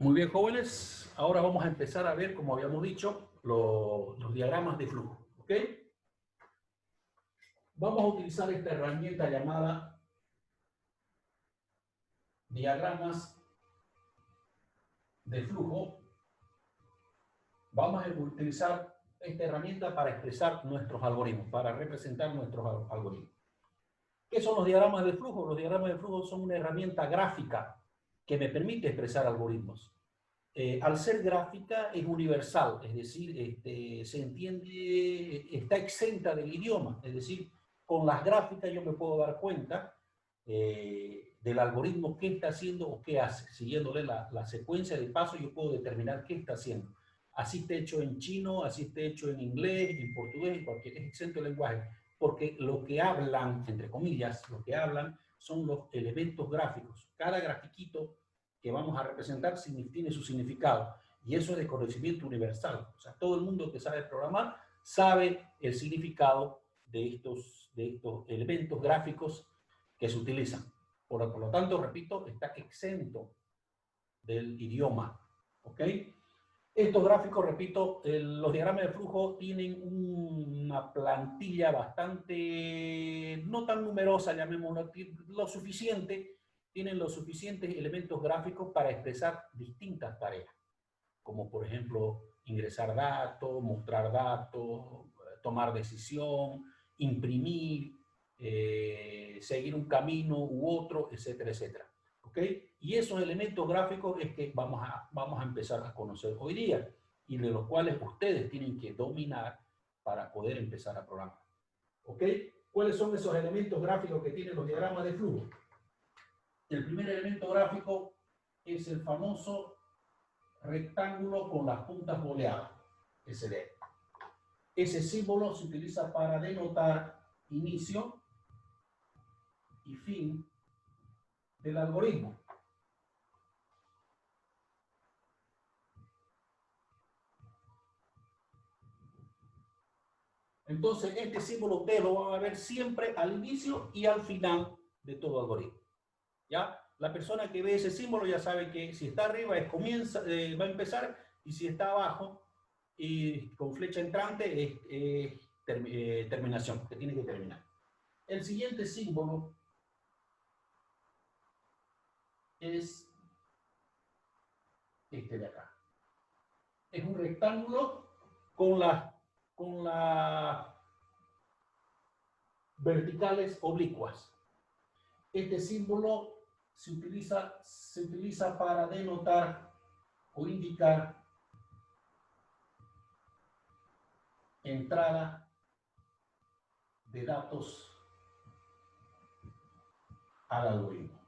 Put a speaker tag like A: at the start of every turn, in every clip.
A: Muy bien, jóvenes. Ahora vamos a empezar a ver, como habíamos dicho, los diagramas de flujo. ¿Ok? Vamos a utilizar esta herramienta llamada diagramas de flujo. Vamos a utilizar esta herramienta para expresar nuestros algoritmos, para representar nuestros algoritmos. ¿Qué son los diagramas de flujo? Los diagramas de flujo son una herramienta gráfica que me permite expresar algoritmos. Al ser gráfica es universal, es decir, se entiende, está exenta del idioma, es decir, con las gráficas yo me puedo dar cuenta del algoritmo qué está haciendo o qué hace. Siguiéndole la secuencia de pasos yo puedo determinar qué está haciendo. Así está hecho en chino, así está hecho en inglés, en portugués, en cualquier, es exento el lenguaje, porque lo que hablan, entre comillas, lo que hablan son los elementos gráficos. Cada grafiquito que vamos a representar tiene su significado. Y eso es de conocimiento universal. O sea, todo el mundo que sabe programar sabe el significado de estos elementos gráficos que se utilizan. Por lo tanto, repito, está exento del idioma. ¿Ok? Estos gráficos, repito, los diagramas de flujo tienen una plantilla bastante, no tan numerosa, llamémoslo, lo suficiente, tienen los suficientes elementos gráficos para expresar distintas tareas, como por ejemplo ingresar datos, mostrar datos, tomar decisión, imprimir, seguir un camino u otro, etcétera, etcétera. ¿Ok? Y esos elementos gráficos es que vamos a empezar a conocer hoy día y de los cuales ustedes tienen que dominar para poder empezar a programar. ¿Ok? ¿Cuáles son esos elementos gráficos que tienen los diagramas de flujo? El primer elemento gráfico es el famoso rectángulo con las puntas boleadas, SD. Ese símbolo se utiliza para denotar inicio y fin del algoritmo. Entonces, este símbolo usted lo van a ver siempre al inicio y al final de todo algoritmo. ¿Ya? La persona que ve ese símbolo ya sabe que si está arriba va a empezar, y si está abajo y con flecha entrante es terminación, que tiene que terminar. El siguiente símbolo es este de acá. Es un rectángulo con las verticales oblicuas. Este símbolo se utiliza para denotar o indicar entrada de datos al algoritmo.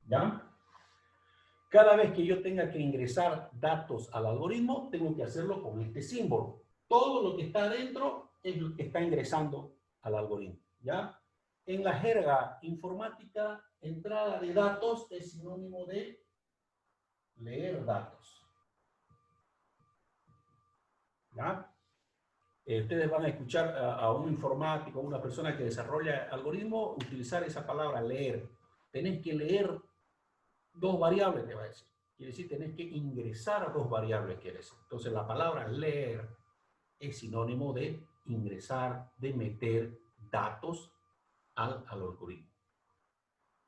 A: ¿Ya? Cada vez que yo tenga que ingresar datos al algoritmo, tengo que hacerlo con este símbolo. Todo lo que está adentro es lo que está ingresando al algoritmo. ¿Ya? En la jerga informática, entrada de datos es sinónimo de leer datos. ¿Ya? Ustedes van a escuchar a un informático, a una persona que desarrolla algoritmos, utilizar esa palabra leer. Tenés que leer dos variables, te va a decir. Quiere decir, tenés que ingresar a dos variables, quiere decir. Entonces, la palabra leer es sinónimo de ingresar, de meter datos al algoritmo.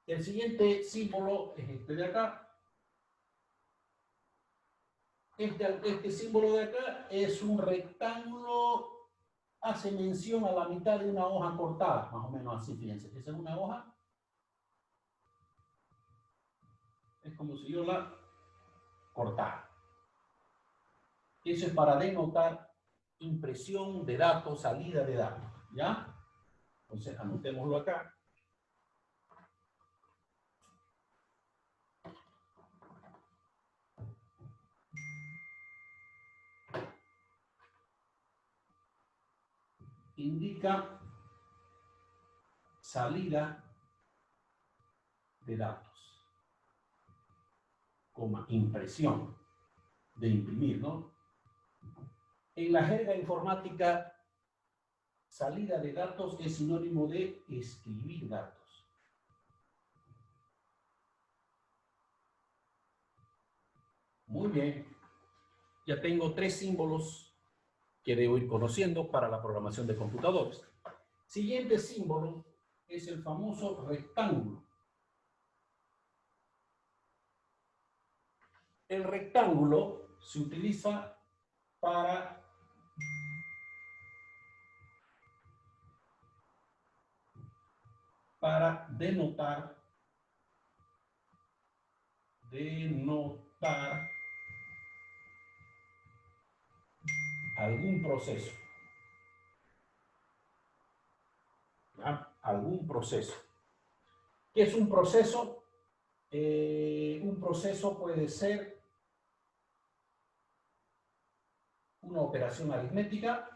A: El siguiente símbolo es este de acá. Este símbolo de acá es un rectángulo, hace mención a la mitad de una hoja cortada, más o menos así, fíjense. Esa es una hoja. Es como si yo la cortara. Eso es para denotar impresión de datos, salida de datos, ¿ya? Entonces, anotémoslo acá. Indica salida de datos, coma, impresión, de imprimir, ¿no? En la jerga informática, salida de datos es sinónimo de escribir datos. Muy bien. Ya tengo 3 símbolos que debo ir conociendo para la programación de computadores. Siguiente símbolo es el famoso rectángulo. El rectángulo se utiliza para denotar algún proceso. ¿Ya? Algún proceso. ¿Qué es un proceso? Un proceso puede ser una operación aritmética.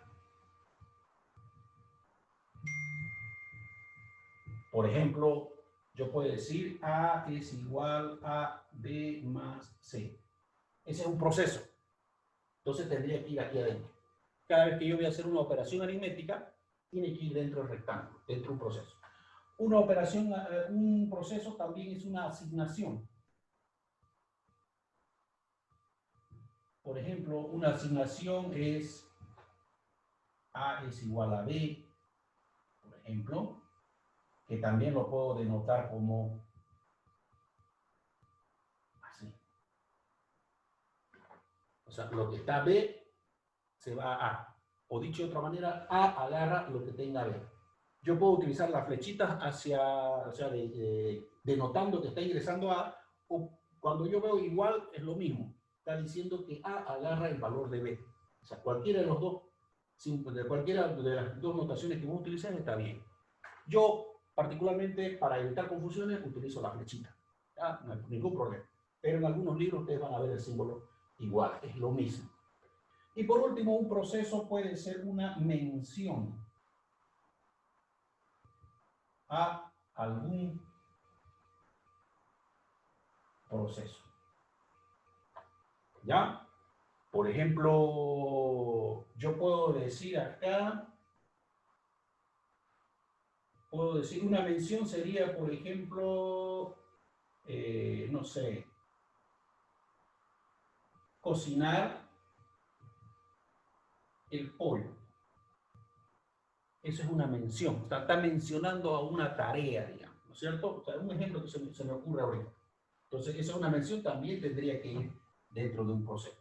A: Por ejemplo, yo puedo decir A es igual a B más C. Ese es un proceso. Entonces tendría que ir aquí adentro. Cada vez que yo voy a hacer una operación aritmética, tiene que ir dentro del rectángulo, dentro de un proceso. Una operación, un proceso también es una asignación. Por ejemplo, una asignación es A es igual a B, por ejemplo, que también lo puedo denotar como así. O sea, lo que está B se va a A. O dicho de otra manera, A agarra lo que tenga B. Yo puedo utilizar las flechitas hacia, o sea, denotando que está ingresando A, o cuando yo veo igual es lo mismo. Está diciendo que A agarra el valor de B. O sea, cualquiera de los dos, cualquiera de las dos notaciones que vos utilices está bien. Yo, particularmente, para evitar confusiones, utilizo la flechita. ¿Ya? No hay ningún problema. Pero en algunos libros ustedes van a ver el símbolo igual, es lo mismo. Y por último, un proceso puede ser una mención a algún proceso. ¿Ya? Por ejemplo, yo puedo decir acá, puedo decir una mención sería, por ejemplo, no sé, cocinar el pollo. Eso es una mención. Está mencionando a una tarea, digamos, ¿no es cierto? O sea, un ejemplo que se me ocurre ahorita. Entonces, esa es una mención, también tendría que ir dentro de un proceso.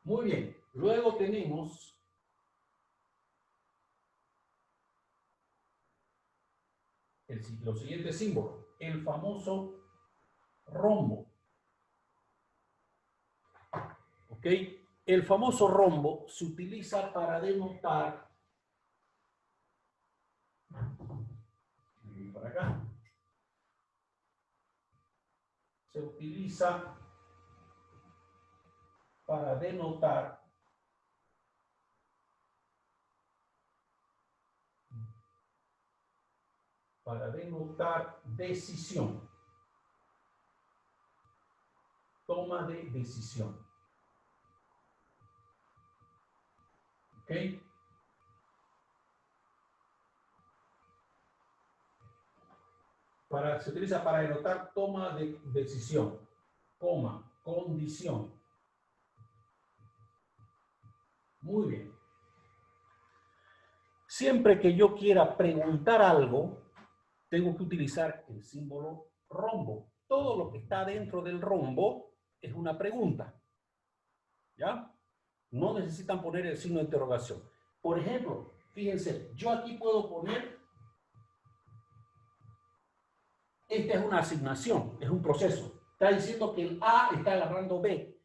A: Muy bien. Luego tenemos los siguientes símbolos. El famoso rombo. ¿Ok? El famoso rombo se utiliza para denotar, para acá, se utiliza para denotar decisión, toma de decisión. ¿Ok? Se utiliza para denotar toma de decisión, coma, condición. Muy bien. Siempre que yo quiera preguntar algo, tengo que utilizar el símbolo rombo. Todo lo que está dentro del rombo es una pregunta. ¿Ya? No necesitan poner el signo de interrogación. Por ejemplo, fíjense, yo aquí puedo poner, esta es una asignación, es un proceso. Está diciendo que el A está agarrando B.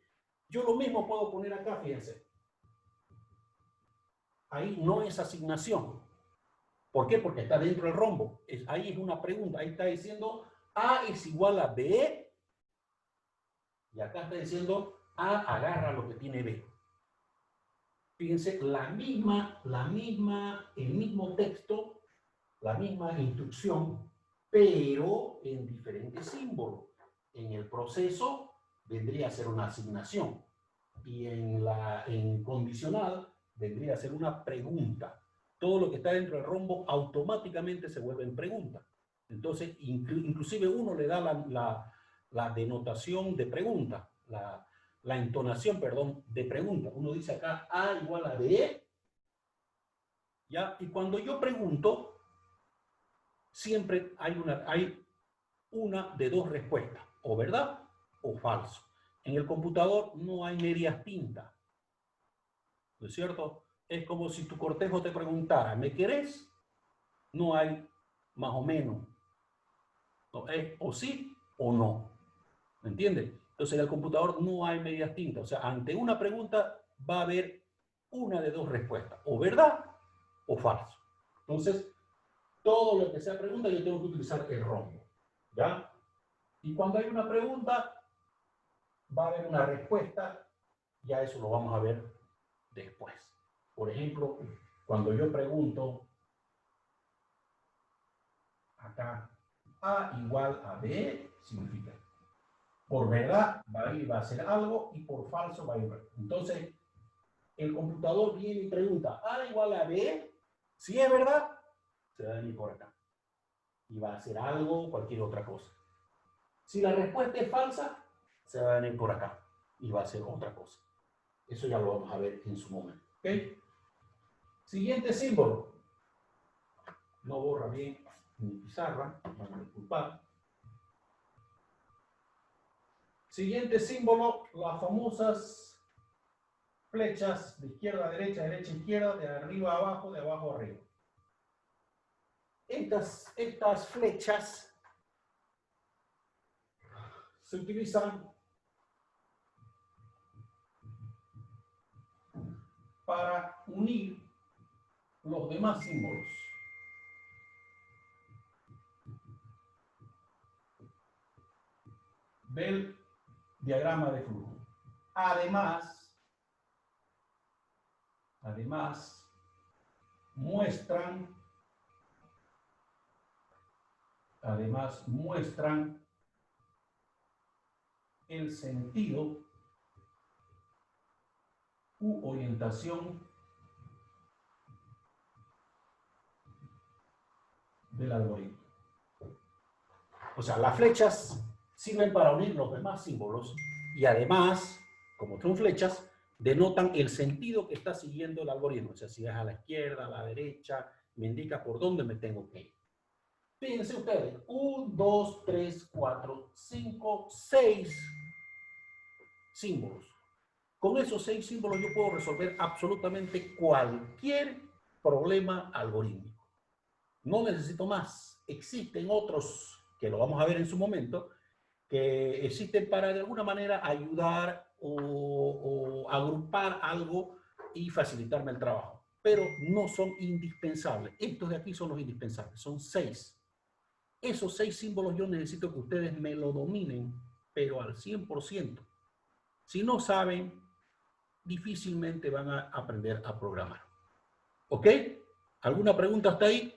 A: Yo lo mismo puedo poner acá, fíjense. Ahí no es asignación. ¿Por qué? Porque está dentro del rombo. Ahí es una pregunta. Ahí está diciendo A es igual a B. Y acá está diciendo A agarra lo que tiene B. Fíjense, el mismo texto, la misma instrucción, pero en diferentes símbolos. En el proceso vendría a ser una asignación. Y en condicional vendría a ser una pregunta. Todo lo que está dentro del rombo automáticamente se vuelve en pregunta. Entonces, inclusive uno le da la denotación de pregunta, la entonación, perdón, de pregunta. Uno dice acá A igual a B, ¿ya? Y cuando yo pregunto, siempre hay una de dos respuestas, o verdad o falso. En el computador no hay medias tintas, ¿no es cierto? Es como si tu cortejo te preguntara, ¿me querés? No hay más o menos. No, es o sí o no. ¿Me entiendes? Entonces en el computador no hay medias tintas. O sea, ante una pregunta va a haber una de dos respuestas, o verdad o falso. Entonces, todo lo que sea pregunta yo tengo que utilizar el rombo. ¿Ya? Y cuando hay una pregunta, va a haber una respuesta. Ya eso lo vamos a ver después. Por ejemplo, cuando yo pregunto acá A igual a B, significa por verdad va a ir, va a hacer algo, y por falso va a ir. Entonces, el computador viene y pregunta A igual a B, si es verdad, se va a venir por acá. Y va a hacer algo, cualquier otra cosa. Si la respuesta es falsa, se va a venir por acá y va a hacer otra cosa. Eso ya lo vamos a ver en su momento. ¿Ok? Siguiente símbolo. No borra bien mi pizarra, van a disculpar. Siguiente símbolo, las famosas flechas de izquierda a derecha, derecha a izquierda, de arriba a abajo, de abajo a arriba. Estas flechas se utilizan para unir los demás símbolos. Del diagrama de flujo. Además, muestran el sentido u orientación del algoritmo. O sea, las flechas sirven para unir los demás símbolos y además, como son flechas, denotan el sentido que está siguiendo el algoritmo. O sea, si es a la izquierda, a la derecha, me indica por dónde me tengo que ir. Fíjense ustedes, 1, 2, 3, 4, 5, 6 símbolos. Con esos 6 símbolos yo puedo resolver absolutamente cualquier problema algorítmico. No necesito más. Existen otros, que lo vamos a ver en su momento, que existen para de alguna manera ayudar o agrupar algo y facilitarme el trabajo. Pero no son indispensables. Estos de aquí son los indispensables. Son 6. Esos 6 símbolos yo necesito que ustedes me lo dominen, pero al 100%. Si no saben, difícilmente van a aprender a programar. ¿Ok? ¿Alguna pregunta hasta ahí?